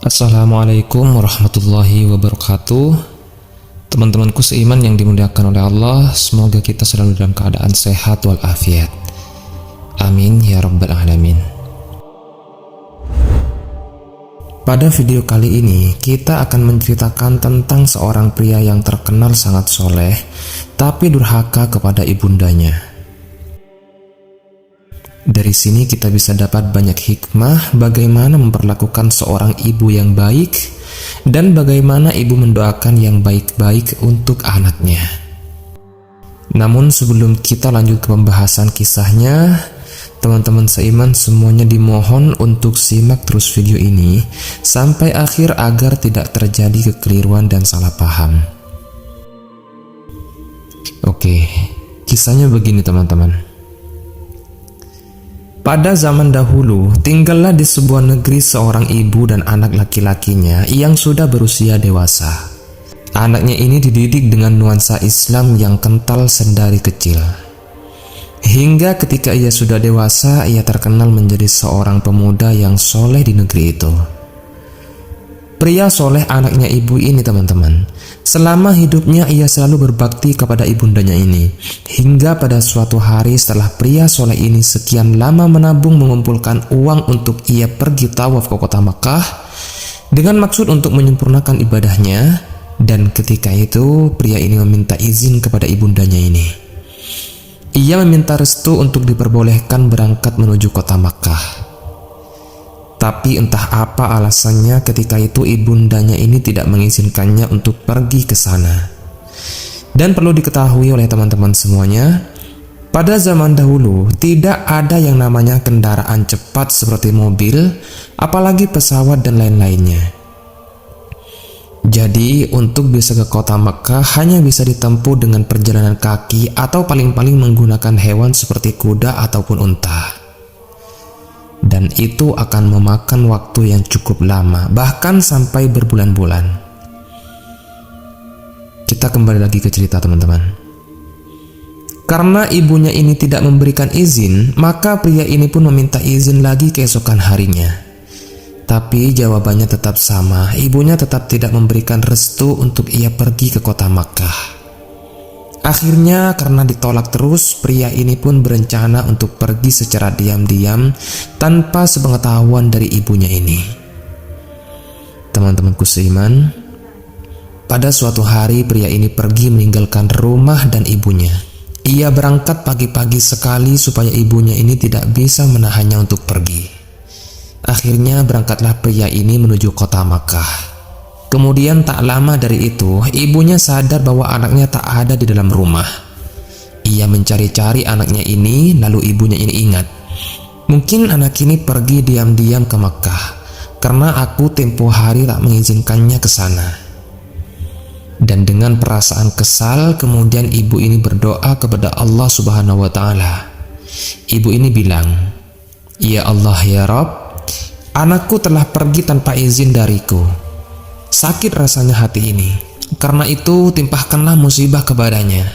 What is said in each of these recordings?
Assalamualaikum warahmatullahi wabarakatuh. Teman-temanku seiman yang dimuliakan oleh Allah, semoga kita selalu dalam keadaan sehat walafiat. Amin ya rabbal alamin. Pada video kali ini kita akan menceritakan tentang seorang pria yang terkenal sangat soleh tapi durhaka kepada ibundanya. Dari sini kita bisa dapat banyak hikmah bagaimana memperlakukan seorang ibu yang baik dan bagaimana ibu mendoakan yang baik-baik untuk anaknya. Namun sebelum kita lanjut ke pembahasan kisahnya, teman-teman seiman semuanya dimohon untuk simak terus video ini sampai akhir agar tidak terjadi kekeliruan dan salah paham. Oke, kisahnya begini teman-teman. Pada zaman dahulu, tinggallah di sebuah negeri seorang ibu dan anak laki-lakinya yang sudah berusia dewasa. Anaknya ini dididik dengan nuansa Islam yang kental sedari kecil. Hingga ketika ia sudah dewasa, ia terkenal menjadi seorang pemuda yang soleh di negeri itu. Pria soleh anaknya ibu ini teman-teman, selama hidupnya ia selalu berbakti kepada ibundanya ini. Hingga pada suatu hari setelah pria soleh ini sekian lama menabung mengumpulkan uang untuk ia pergi tawaf ke kota Makkah dengan maksud untuk menyempurnakan ibadahnya. Dan ketika itu pria ini meminta izin kepada ibundanya ini. Ia meminta restu untuk diperbolehkan berangkat menuju kota Makkah. Tapi entah apa alasannya ketika itu ibundanya ini tidak mengizinkannya untuk pergi ke sana. Dan perlu diketahui oleh teman-teman semuanya, pada zaman dahulu tidak ada yang namanya kendaraan cepat seperti mobil, apalagi pesawat dan lain-lainnya. Jadi untuk bisa ke kota Makkah hanya bisa ditempuh dengan perjalanan kaki atau paling-paling menggunakan hewan seperti kuda ataupun unta. Dan itu akan memakan waktu yang cukup lama, bahkan sampai berbulan-bulan. Kita kembali lagi ke cerita teman-teman. Karena ibunya ini tidak memberikan izin, maka pria ini pun meminta izin lagi keesokan harinya. Tapi jawabannya tetap sama, ibunya tetap tidak memberikan restu untuk ia pergi ke kota Makkah. Akhirnya karena ditolak terus, pria ini pun berencana untuk pergi secara diam-diam tanpa sepengetahuan dari ibunya ini. Teman-temanku seiman, pada suatu hari pria ini pergi meninggalkan rumah dan ibunya. Ia berangkat pagi-pagi sekali supaya ibunya ini tidak bisa menahannya untuk pergi. Akhirnya berangkatlah pria ini menuju kota Makkah. Kemudian tak lama dari itu, ibunya sadar bahwa anaknya tak ada di dalam rumah. Ia mencari-cari anaknya ini, lalu ibunya ini ingat, mungkin anak ini pergi diam-diam ke Makkah, karena aku tempo hari tak mengizinkannya ke sana. Dan dengan perasaan kesal, kemudian ibu ini berdoa kepada Allah Subhanahu wa Ta'ala. Ibu ini bilang, "Ya Allah ya Rabb, anakku telah pergi tanpa izin dariku. Sakit rasanya hati ini. Karena itu timpahkanlah musibah kepadanya."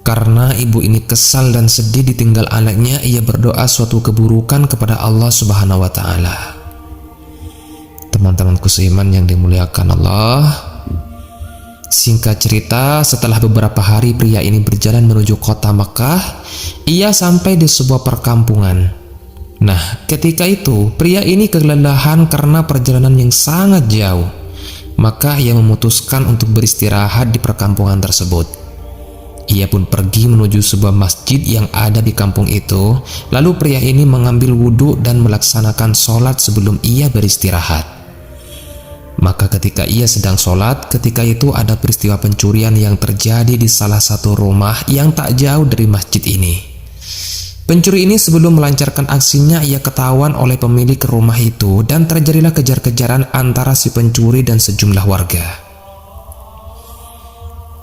Karena ibu ini kesal dan sedih ditinggal anaknya, ia berdoa suatu keburukan kepada Allah Subhanahu wa Ta'ala. Teman-temanku seiman yang dimuliakan Allah, singkat cerita, setelah beberapa hari pria ini berjalan menuju kota Makkah, ia sampai di sebuah perkampungan. Nah, ketika itu pria ini kelelahan karena perjalanan yang sangat jauh. Maka ia memutuskan untuk beristirahat di perkampungan tersebut. Ia pun pergi menuju sebuah masjid yang ada di kampung itu. Lalu pria ini mengambil wudhu dan melaksanakan sholat sebelum ia beristirahat. Maka ketika ia sedang sholat, ketika itu ada peristiwa pencurian yang terjadi di salah satu rumah yang tak jauh dari masjid ini. Pencuri ini sebelum melancarkan aksinya, ia ketahuan oleh pemilik rumah itu dan terjadilah kejar-kejaran antara si pencuri dan sejumlah warga.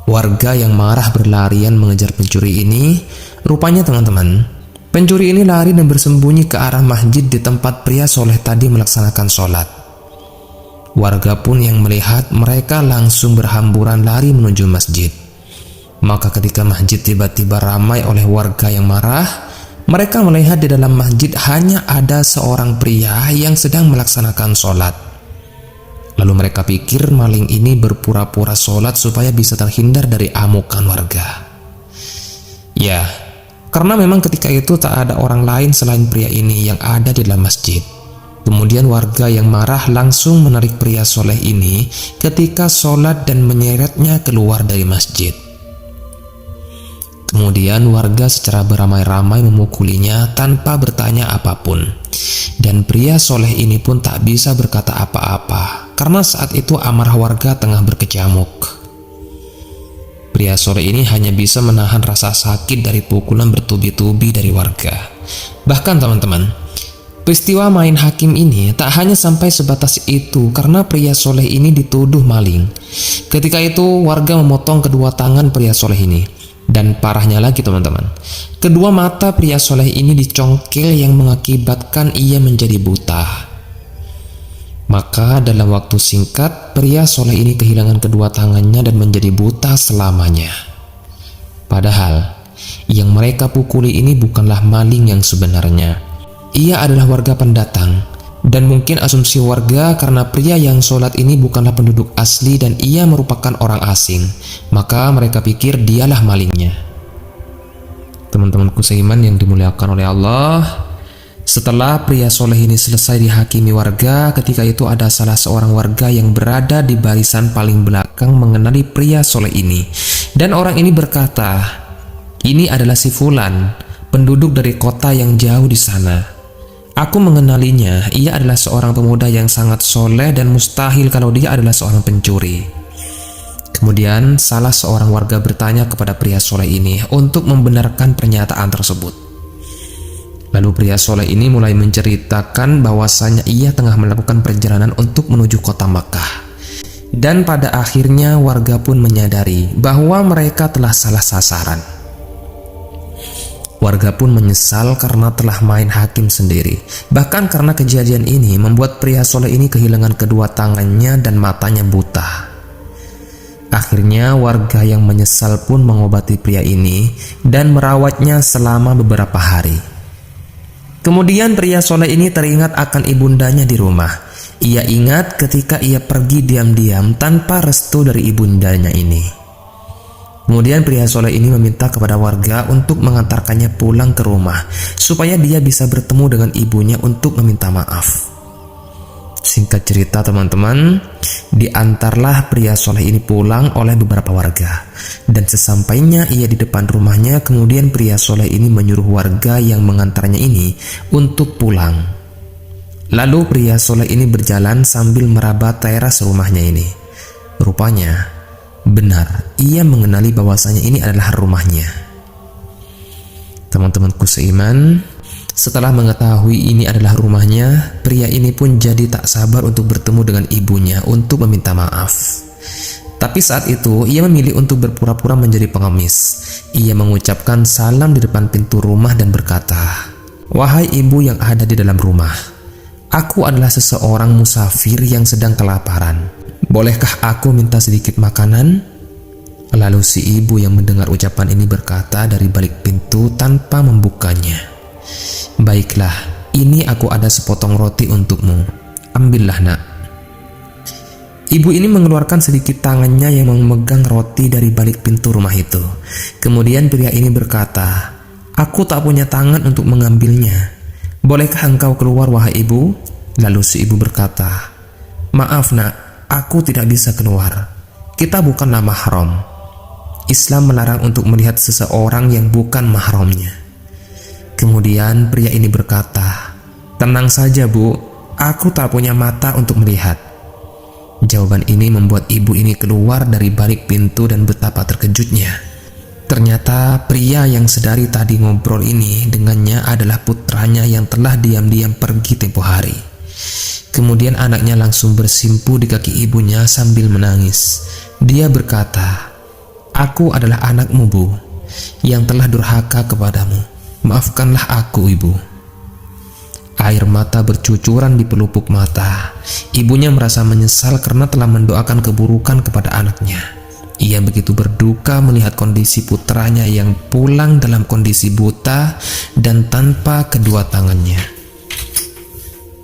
Warga yang marah berlarian mengejar pencuri ini. Rupanya teman-teman, pencuri ini lari dan bersembunyi ke arah masjid di tempat pria soleh tadi melaksanakan sholat. Warga pun yang melihat, mereka langsung berhamburan lari menuju masjid. Maka ketika masjid tiba-tiba ramai oleh warga yang marah, mereka melihat di dalam masjid hanya ada seorang pria yang sedang melaksanakan sholat. Lalu mereka pikir maling ini berpura-pura sholat supaya bisa terhindar dari amukan warga. Ya, karena memang ketika itu tak ada orang lain selain pria ini yang ada di dalam masjid. Kemudian warga yang marah langsung menarik pria soleh ini ketika sholat dan menyeretnya keluar dari masjid. Kemudian warga secara beramai-ramai memukulinya tanpa bertanya apapun. Dan pria soleh ini pun tak bisa berkata apa-apa karena saat itu amarah warga tengah berkecamuk. Pria soleh ini hanya bisa menahan rasa sakit dari pukulan bertubi-tubi dari warga. Bahkan teman-teman, peristiwa main hakim ini tak hanya sampai sebatas itu karena pria soleh ini dituduh maling. Ketika itu warga memotong kedua tangan pria soleh ini. Dan parahnya lagi teman-teman, kedua mata pria soleh ini dicongkel yang mengakibatkan ia menjadi buta. Maka dalam waktu singkat pria soleh ini kehilangan kedua tangannya dan menjadi buta selamanya. Padahal yang mereka pukuli ini bukanlah maling yang sebenarnya. Ia adalah warga pendatang. Dan mungkin asumsi warga karena pria yang sholat ini bukanlah penduduk asli dan ia merupakan orang asing, maka mereka pikir dialah malingnya. Teman-temanku seiman yang dimuliakan oleh Allah, setelah pria soleh ini selesai dihakimi warga, ketika itu ada salah seorang warga yang berada di barisan paling belakang mengenali pria soleh ini. Dan orang ini berkata, "Ini adalah si Fulan, penduduk dari kota yang jauh di sana. Aku mengenalinya, ia adalah seorang pemuda yang sangat soleh dan mustahil kalau dia adalah seorang pencuri." Kemudian salah seorang warga bertanya kepada pria soleh ini untuk membenarkan pernyataan tersebut. Lalu pria soleh ini mulai menceritakan bahwasanya ia tengah melakukan perjalanan untuk menuju kota Makkah. Dan pada akhirnya warga pun menyadari bahwa mereka telah salah sasaran. Warga pun menyesal karena telah main hakim sendiri. Bahkan karena kejadian ini membuat pria soleh ini kehilangan kedua tangannya dan matanya buta. Akhirnya warga yang menyesal pun mengobati pria ini dan merawatnya selama beberapa hari. Kemudian pria soleh ini teringat akan ibundanya di rumah. Ia ingat ketika ia pergi diam-diam tanpa restu dari ibundanya ini. Kemudian pria soleh ini meminta kepada warga untuk mengantarkannya pulang ke rumah supaya dia bisa bertemu dengan ibunya untuk meminta maaf. Singkat cerita teman-teman, diantarlah pria soleh ini pulang oleh beberapa warga. Dan sesampainya ia di depan rumahnya, kemudian pria soleh ini menyuruh warga yang mengantarnya ini untuk pulang. Lalu pria soleh ini berjalan sambil meraba teras rumahnya ini. Rupanya benar, ia mengenali bahwasanya ini adalah rumahnya. Teman-temanku seiman, setelah mengetahui ini adalah rumahnya, pria ini pun jadi tak sabar untuk bertemu dengan ibunya untuk meminta maaf. Tapi saat itu ia memilih untuk berpura-pura menjadi pengemis. Ia mengucapkan salam di depan pintu rumah dan berkata, "Wahai ibu yang ada di dalam rumah, aku adalah seseorang musafir yang sedang kelaparan. Bolehkah aku minta sedikit makanan?" Lalu si ibu yang mendengar ucapan ini berkata dari balik pintu tanpa membukanya, "Baiklah, ini aku ada sepotong roti untukmu. Ambillah nak." Ibu ini mengeluarkan sedikit tangannya yang memegang roti dari balik pintu rumah itu. Kemudian pria ini berkata, "Aku tak punya tangan untuk mengambilnya. Bolehkah engkau keluar wahai ibu?" Lalu si ibu berkata, "Maaf nak, aku tidak bisa keluar. Kita bukanlah mahram. Islam melarang untuk melihat seseorang yang bukan mahramnya." Kemudian pria ini berkata, "Tenang saja bu, aku tak punya mata untuk melihat." Jawaban ini membuat ibu ini keluar dari balik pintu dan betapa terkejutnya. Ternyata pria yang sedari tadi ngobrol ini dengannya adalah putranya yang telah diam-diam pergi tempo hari. Kemudian anaknya langsung bersimpu di kaki ibunya sambil menangis. Dia berkata, "Aku adalah anakmu bu, yang telah durhaka kepadamu. Maafkanlah aku ibu." Air mata bercucuran di pelupuk mata. Ibunya merasa menyesal karena telah mendoakan keburukan kepada anaknya. Ia begitu berduka melihat kondisi putranya yang pulang dalam kondisi buta dan tanpa kedua tangannya.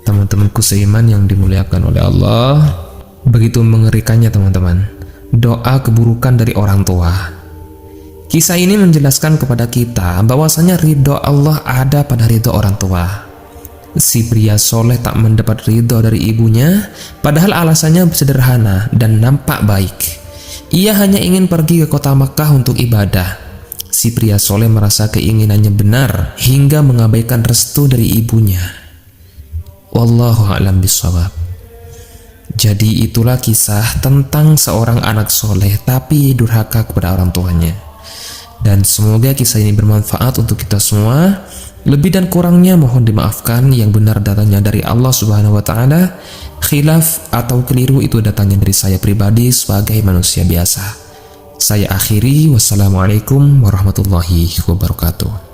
Teman-temanku seiman yang dimuliakan oleh Allah, Begitu mengerikannya teman-teman, doa keburukan dari orang tua. Kisah ini menjelaskan kepada kita bahwasanya ridho Allah ada pada ridho orang tua. Si pria soleh tak mendapat ridho dari ibunya, padahal alasannya sederhana dan nampak baik. Ia hanya ingin pergi ke kota Makkah untuk ibadah. Si pria soleh merasa keinginannya benar hingga mengabaikan restu dari ibunya. Wallahu a'lam bishawab. Jadi itulah kisah tentang seorang anak soleh tapi durhaka kepada orang tuanya. Dan semoga kisah ini bermanfaat untuk kita semua. Lebih dan kurangnya mohon dimaafkan, yang benar datangnya dari Allah Subhanahu wa Ta'ala. Khilaf atau keliru itu datangnya dari saya pribadi sebagai manusia biasa. Saya akhiri, wassalamualaikum warahmatullahi wabarakatuh.